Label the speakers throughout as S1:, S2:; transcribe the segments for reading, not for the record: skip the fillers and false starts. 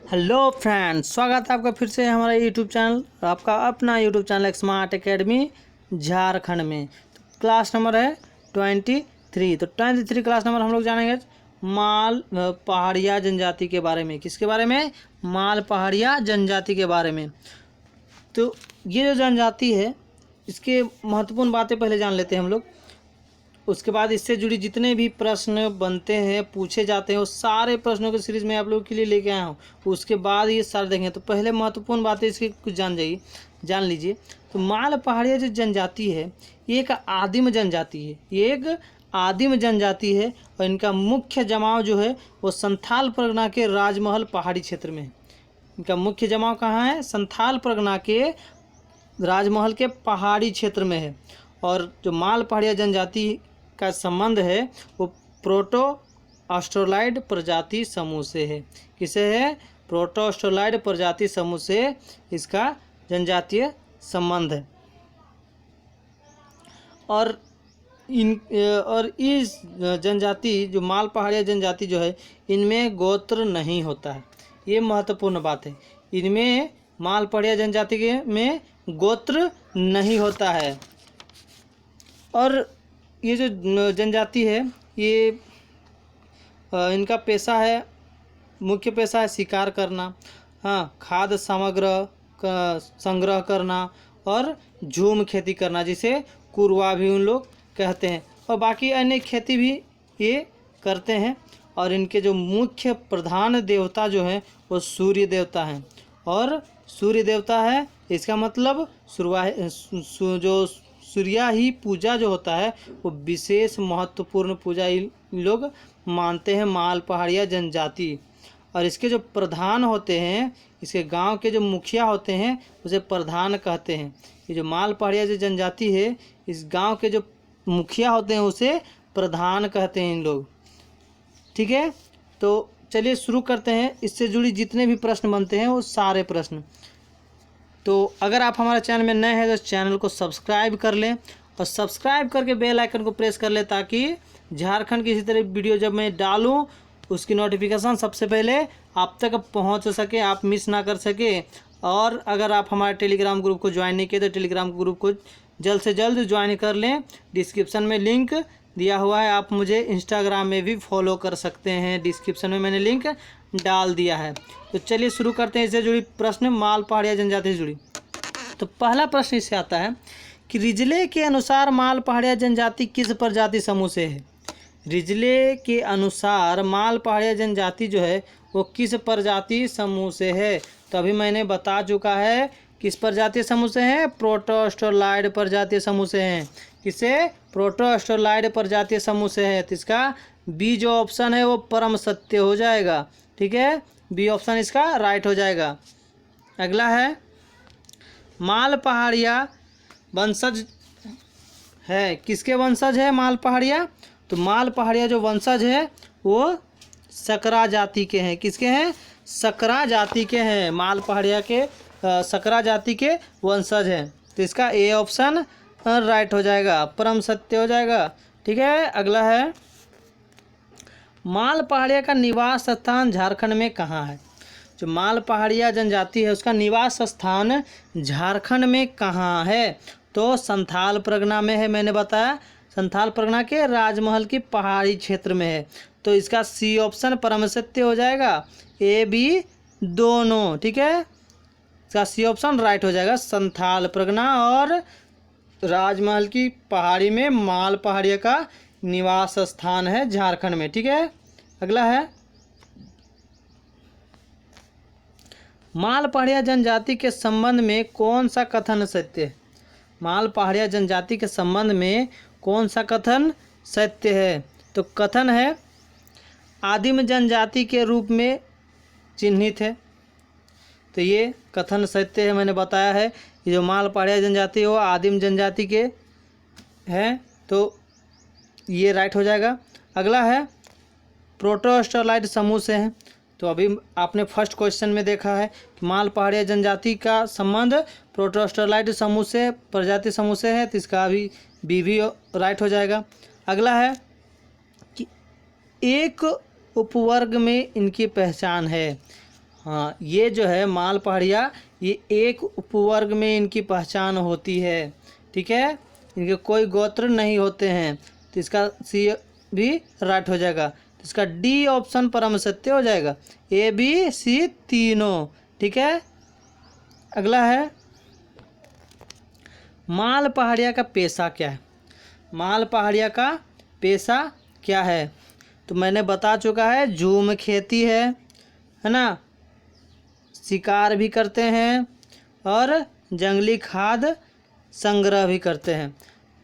S1: Hello friends, स्वागत है आपका फिर से हमारा यूट्यूब चैनल, आपका अपना YouTube channel smart academy Jharkhand में। तो क्लास नंबर है 23। तो 23 क्लास नंबर हम लोग जानेंगे माल पहाड़िया जनजाति के बारे में। किसके बारे में? माल पहाड़िया जनजाति के बारे में। तो ये जो जनजाति है, इसके महत्वपूर्ण बातें पहले जान लेते हैं हम लोग। उसके बाद इससे जुड़ी जितने भी प्रश्न बनते हैं, पूछे जाते हैं, वो सारे प्रश्नों के सीरीज़ में आप लोगों के लिए लेके आया हूँ। उसके बाद ये सारे देखेंगे। तो पहले महत्वपूर्ण बातें इसकी कुछ जान लीजिए। तो माल पहाड़िया जो जनजाति है, ये एक आदिम जनजाति है। ये एक आदिम जनजाति है और इनका मुख्य जमाव जो है वो संथाल परगना के राजमहल पहाड़ी क्षेत्र में है। इनका मुख्य जमाव कहाँ है? संथाल परगना के राजमहल के पहाड़ी क्षेत्र में है। और जो माल पहाड़िया जनजाति का संबंध है वो प्रोटो ऑस्ट्रोलाइड प्रजाति समूह से है। किसे है? प्रोटो ऑस्ट्रोलाइड प्रजाति समूह से इसका जनजातीय संबंध है। और इस जनजाति जो माल पहाड़िया जनजाति जो है, इनमें गोत्र नहीं होता है। ये महत्वपूर्ण बात है। इनमें माल पहाड़िया जनजाति के में गोत्र नहीं होता है। और ये जो जनजाति है, ये इनका पेशा है, मुख्य पेशा है शिकार करना, हाँ, खाद्य सामग्री का संग्रह करना और झूम खेती करना, जिसे कुरवा भी उन लोग कहते हैं। और बाकी अन्य खेती भी ये करते हैं। और इनके जो मुख्य प्रधान देवता जो हैं वो सूर्य देवता हैं। और सूर्य देवता है, इसका मतलब जो सूर्या ही पूजा जो होता है वो विशेष महत्वपूर्ण पूजा ये लोग मानते हैं माल पहाड़िया जनजाति। और इसके जो प्रधान होते हैं, इसके गांव के जो मुखिया होते हैं, उसे प्रधान कहते हैं। ये जो माल पहाड़िया जो जनजाति है, इस गांव के जो मुखिया होते हैं उसे प्रधान कहते हैं इन लोग। ठीक है, तो चलिए शुरू करते हैं। इससे जुड़ी जितने भी प्रश्न बनते हैं वो सारे प्रश्न। तो अगर आप हमारे चैनल में नए हैं तो चैनल को सब्सक्राइब कर लें और सब्सक्राइब करके बेल आइकन को प्रेस कर लें, ताकि झारखंड की इसी तरह वीडियो जब मैं डालूं उसकी नोटिफिकेशन सबसे पहले आप तक पहुंच सके, आप मिस ना कर सके। और अगर आप हमारे टेलीग्राम ग्रुप को ज्वाइन नहीं किए तो टेलीग्राम ग्रुप को जल्द से जल्द ज्वाइन कर लें। डिस्क्रिप्शन में लिंक दिया हुआ है, आप मुझे इंस्टाग्राम में भी फॉलो कर सकते हैं, डिस्क्रिप्शन में मैंने लिंक डाल दिया है। तो चलिए शुरू करते हैं इससे जुड़ी प्रश्न, माल पहाड़िया जनजाति से जुड़ी। तो पहला प्रश्न इससे आता है कि रिजले के अनुसार माल पहाड़िया जनजाति किस प्रजाति समूह से है? रिजले के अनुसार माल पहाड़िया जनजाति जो है वो किस प्रजाति समूह से है? तो अभी मैंने बता चुका है किस प्रजातीय समूह से हैं? प्रोटोस्टोलाइड प्रजातीय समूह से हैं। किसे? प्रोटोस्टोलाइड प्रजातीय समूह से है। तो इसका बी जो ऑप्शन है वो परम सत्य हो जाएगा। ठीक है, बी ऑप्शन इसका राइट हो जाएगा। अगला है, माल पहाड़िया वंशज है, किसके वंशज है माल पहाड़िया? तो माल पहाड़िया जो वंशज है वो सकरा जाति के हैं। किसके हैं? सकरा जाति के हैं। माल पहाड़िया के सकरा जाति के वंशज हैं। तो इसका ए ऑप्शन राइट हो जाएगा, परम सत्य हो जाएगा। ठीक है, अगला है, माल पहाड़िया का निवास स्थान झारखंड में कहाँ है? जो माल पहाड़िया जनजाति है उसका निवास स्थान झारखंड में कहाँ है? तो संथाल परगना में है। मैंने बताया संथाल परगना के राजमहल की पहाड़ी क्षेत्र में है। तो इसका सी ऑप्शन परम सत्य हो जाएगा, ए बी दोनों। ठीक है, इसका सी ऑप्शन राइट हो जाएगा। संथाल परगना और राजमहल की पहाड़ी में माल पहाड़िया का निवास स्थान है झारखंड में। ठीक है, अगला है, माल पहाड़िया जनजाति के संबंध में कौन सा कथन सत्य है? माल पहाड़िया जनजाति के संबंध में कौन सा कथन सत्य है? तो कथन है, आदिम जनजाति के रूप में चिन्हित है। तो ये कथन सत्य है, मैंने बताया है। ये जो माल पहाड़िया जनजाति है वो आदिम जनजाति के हैं, तो ये राइट हो जाएगा। अगला है, प्रोटोस्टोलाइड समूह से हैं। तो अभी आपने फर्स्ट क्वेश्चन में देखा है कि माल पहाड़िया जनजाति का संबंध प्रोटोस्टोलाइड समूह से, प्रजाति समूह से है। तो इसका अभी बी भी राइट हो जाएगा। अगला है कि एक उपवर्ग में इनकी पहचान है। हाँ, ये जो है माल पहाड़िया, ये एक उपवर्ग में इनकी पहचान होती है। ठीक है, इनके कोई गोत्र नहीं होते हैं, तो इसका सी भी राइट हो जाएगा। तो इसका डी ऑप्शन परम सत्य हो जाएगा, ए बी सी तीनों। ठीक है, अगला है माल पहाड़िया का पेशा क्या है। माल पहाड़िया का पेशा क्या है, तो मैंने बता चुका है, झूम खेती है ना, शिकार भी करते हैं और जंगली खाद संग्रह भी करते हैं।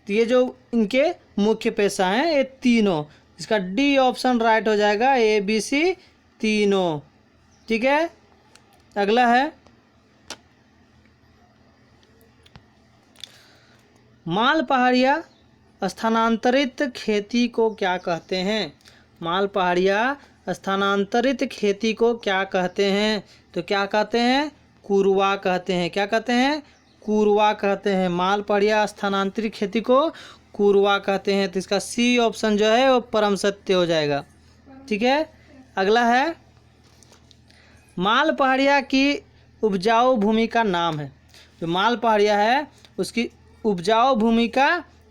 S1: तो ये जो इनके मुख्य पेशा हैं ये तीनों, इसका डी ऑप्शन राइट हो जाएगा, ए बी सी तीनों। ठीक है, अगला है माल पहाड़िया स्थानांतरित खेती को क्या कहते हैं। माल पहाड़िया स्थानांतरित खेती को क्या कहते हैं, तो क्या कहते हैं, कुरवा कहते हैं। क्या कहते हैं, कुरवा कहते हैं। माल पहाड़िया स्थानांतरित खेती को कुरवा कहते हैं। तो इसका सी ऑप्शन जो है वो परम सत्य हो जाएगा। ठीक है, अगला है माल पहाड़िया की उपजाऊ भूमि का नाम है। जो माल पहाड़िया है उसकी उपजाऊ भूमि का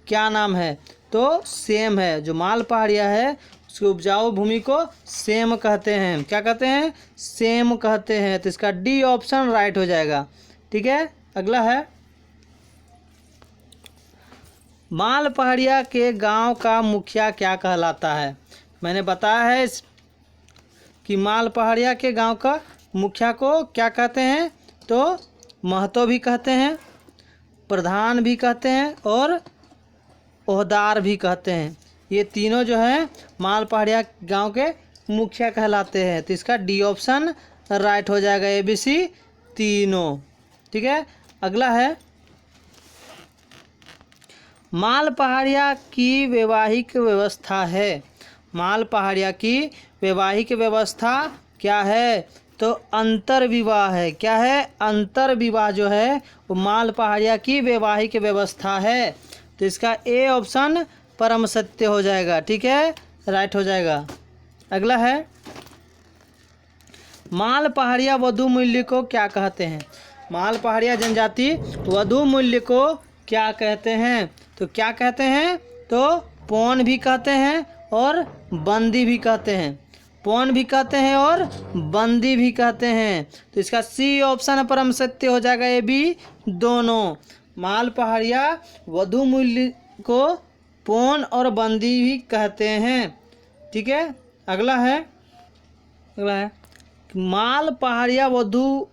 S1: क्या नाम है, तो सेम है। जो माल पहाड़िया है उसकी उपजाऊ भूमि को सेम कहते हैं। क्या कहते हैं, सेम कहते हैं। तो इसका डी ऑप्शन राइट हो जाएगा। ठीक है, अगला है माल पहाड़िया के गांव का मुखिया क्या कहलाता है। मैंने बताया है कि माल पहाड़िया के गांव का मुखिया को क्या कहते हैं, तो महतो भी कहते हैं, प्रधान भी कहते हैं और ओहदार भी कहते हैं। ये तीनों जो हैं माल पहाड़िया गांव के मुखिया कहलाते हैं। तो इसका डी ऑप्शन राइट हो जाएगा, ए बी सी तीनों। ठीक है, अगला है माल पहाड़िया की वैवाहिक व्यवस्था है। माल पहाड़िया की वैवाहिक व्यवस्था क्या है, तो अंतर विवाह है। क्या है, अंतर विवाह जो है वो माल पहाड़िया की वैवाहिक व्यवस्था है। तो इसका ए ऑप्शन परम सत्य हो जाएगा। ठीक है, राइट हो जाएगा। अगला है माल पहाड़िया वधु मूल्य को क्या कहते हैं। माल पहाड़िया जनजाति वधु मूल्य को क्या कहते हैं, तो क्या कहते हैं, तो पौन भी कहते हैं और बंदी भी कहते हैं। पौन भी कहते हैं और बंदी भी कहते हैं। तो इसका सी ऑप्शन परम सत्य हो जाएगा, ये भी दोनों। माल पहाड़िया वधु मूल्य को पौन और बंदी भी कहते हैं। ठीक है, अगला है माल पहाड़िया वधु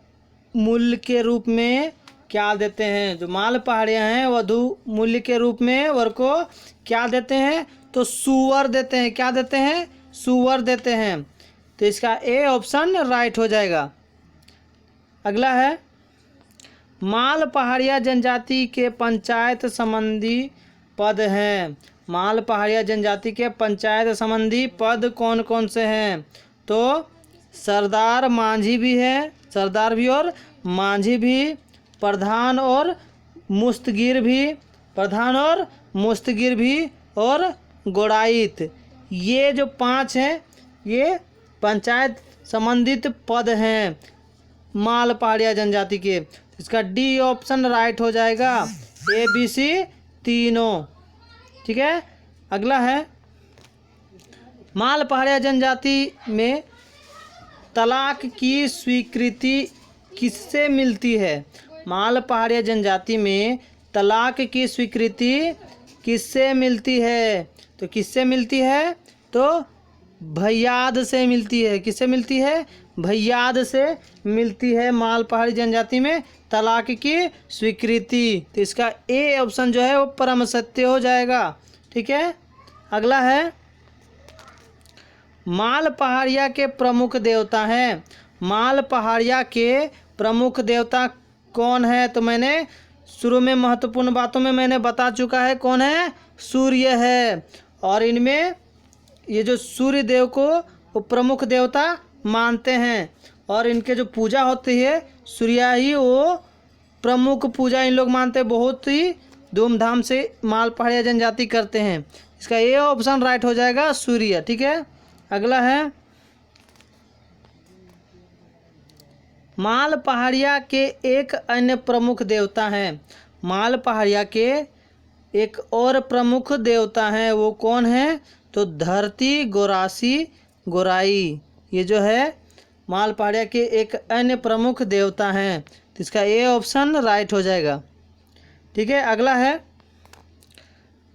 S1: मूल्य के रूप में क्या देते हैं। जो माल पहाड़िया हैं वधु मूल्य के रूप में वर को क्या देते हैं, तो सूअर देते हैं। क्या देते हैं, सूअर देते हैं। तो इसका ए ऑप्शन राइट हो जाएगा। अगला है माल पहाड़िया जनजाति के पंचायत संबंधी पद हैं। माल पहाड़िया जनजाति के पंचायत संबंधी पद कौन कौन से हैं, तो सरदार मांझी भी है, सरदार भी और मांझी भी, प्रधान और मुस्तगिर भी, प्रधान और मुस्तगिर भी और गोड़ाइत। ये जो 5 हैं ये पंचायत संबंधित पद हैं माल पहाड़िया जनजाति के। इसका डी ऑप्शन राइट हो जाएगा, ए बी सी तीनों। ठीक है, अगला है माल पहाड़िया जनजाति में तलाक की स्वीकृति किससे मिलती है। माल पहाड़िया जनजाति में तलाक की स्वीकृति किससे मिलती है, तो किससे मिलती है, तो भैयाद से मिलती है। किससे मिलती है, भैयाद से मिलती है माल पहाड़ी जनजाति में तलाक की स्वीकृति। तो इसका ए ऑप्शन जो है वो परम सत्य हो जाएगा। ठीक है, अगला है माल पहाड़िया के प्रमुख देवता हैं। माल पहाड़िया के प्रमुख देवता कौन है, तो मैंने शुरू में महत्वपूर्ण बातों में मैंने बता चुका है कौन है, सूर्य है। और इनमें ये जो सूर्य देव को वो प्रमुख देवता मानते हैं और इनके जो पूजा होती है सूर्य ही वो प्रमुख पूजा इन लोग मानते हैं। बहुत ही धूमधाम से माल पहाड़िया जनजाति करते हैं। इसका ये ऑप्शन राइट हो जाएगा, सूर्य। ठीक है, अगला है माल पहाड़िया के एक अन्य प्रमुख देवता हैं। माल पहाड़िया के एक और प्रमुख देवता हैं, वो कौन है? तो धरती गोरासी गोराई, ये जो है माल पहाड़िया के एक अन्य प्रमुख देवता हैं। तो इसका ए ऑप्शन राइट हो जाएगा। ठीक है, अगला है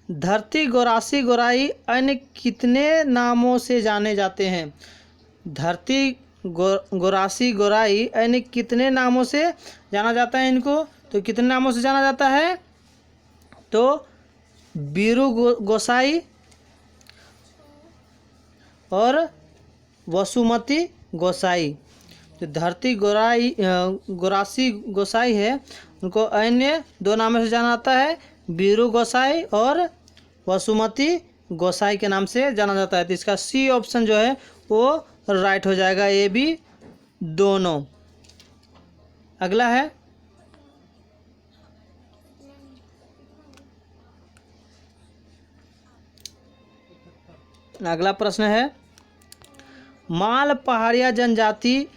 S1: धरती गोरासी गोराई अन्य कितने नामों से जाने जाते हैं? धरती गोरासी गोराई अन्य कितने नामों से जाना जाता है इनको? तो कितने नामों से जाना जाता है? तो बीरू गोसाई और वसुमती गोसाई। जो धरती गोरासी गोसाई है उनको अन्य दो नामों से जाना जाता है, बीरू गोसाई और वसुमती गोसाई के नाम से जाना जाता है। तो इसका सी ऑप्शन जो है वो राइट हो जाएगा, ए बी दोनों। अगला है अगला प्रश्न है माल पहाड़िया जनजाति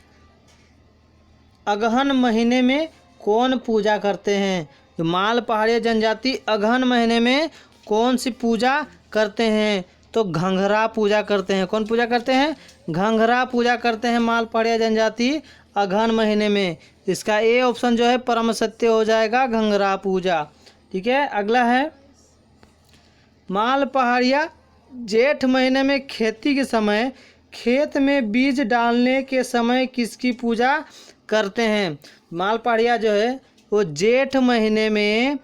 S1: अगहन महीने में कौन पूजा करते हैं? जो माल पहाड़िया जनजाति अगहन महीने में कौन सी पूजा करते हैं? तो घंघरा पूजा करते हैं। कौन पूजा करते हैं? घंघरा पूजा करते हैं माल पहाड़िया जनजाति अगहन महीने में। इसका ए ऑप्शन जो है परम सत्य हो जाएगा, घंघरा पूजा। ठीक है, अगला है माल पहाड़िया जेठ महीने में खेती के समय खेत में बीज डालने के समय किसकी पूजा करते हैं? माल पहाड़िया जो है वो जेठ महीने में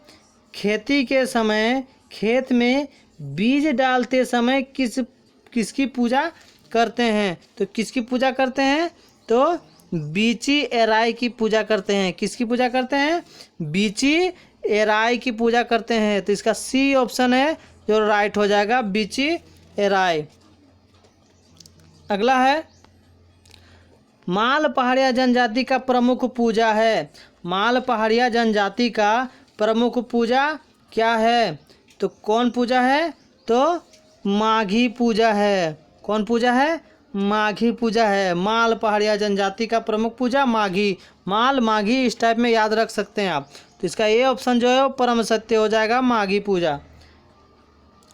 S1: खेती के समय खेत में बीज डालते समय किसकी पूजा करते हैं? तो किसकी पूजा करते हैं? तो बीची एराई की पूजा करते हैं। किसकी पूजा करते हैं? बीची एराई की पूजा करते हैं। तो इसका सी ऑप्शन है जो राइट हो जाएगा, बीची एराई। अगला है माल पहाड़िया जनजाति का प्रमुख पूजा है। माल पहाड़िया जनजाति का प्रमुख पूजा क्या है? तो कौन पूजा है? तो माघी पूजा है। कौन पूजा है? माघी पूजा है। माल पहाड़िया जनजाति का प्रमुख पूजा माघी, माल माघी इस टाइप में याद रख सकते हैं आप। तो इसका ए ऑप्शन जो है वो परम सत्य हो जाएगा, माघी पूजा।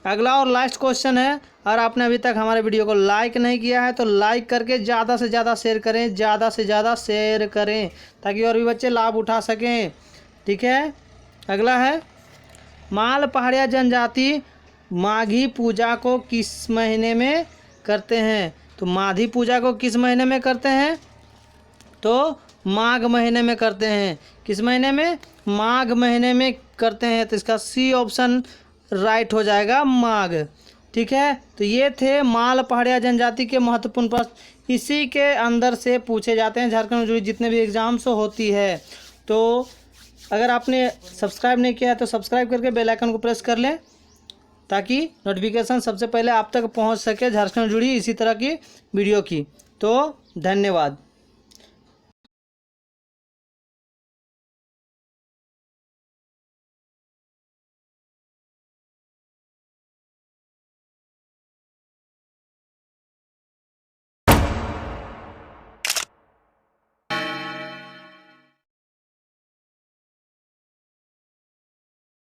S1: अगला और लास्ट क्वेश्चन है, और आपने अभी तक हमारे वीडियो को लाइक नहीं किया है तो लाइक करके ज़्यादा से ज़्यादा शेयर करें, ज़्यादा से ज़्यादा शेयर करें ताकि और भी बच्चे लाभ उठा सकें। ठीक है, अगला है माल पहाड़िया जनजाति माघी पूजा को किस महीने में करते हैं? तो माघी पूजा को किस महीने में करते हैं? तो माघ महीने में करते हैं। किस महीने में? माघ महीने में करते हैं। तो इसका सी ऑप्शन राइट हो जाएगा, माघ। ठीक है, तो ये थे माल पहाड़िया जनजाति के महत्वपूर्ण प्रश्न। इसी के अंदर से पूछे जाते हैं झारखंड में जुड़ी जितने भी एग्जाम्स होती है। तो अगर आपने सब्सक्राइब नहीं किया है तो सब्सक्राइब करके बेल आइकन को प्रेस कर लें ताकि नोटिफिकेशन सबसे पहले आप तक पहुंच सके झारखंड में जुड़ी इसी तरह की वीडियो की। तो धन्यवाद।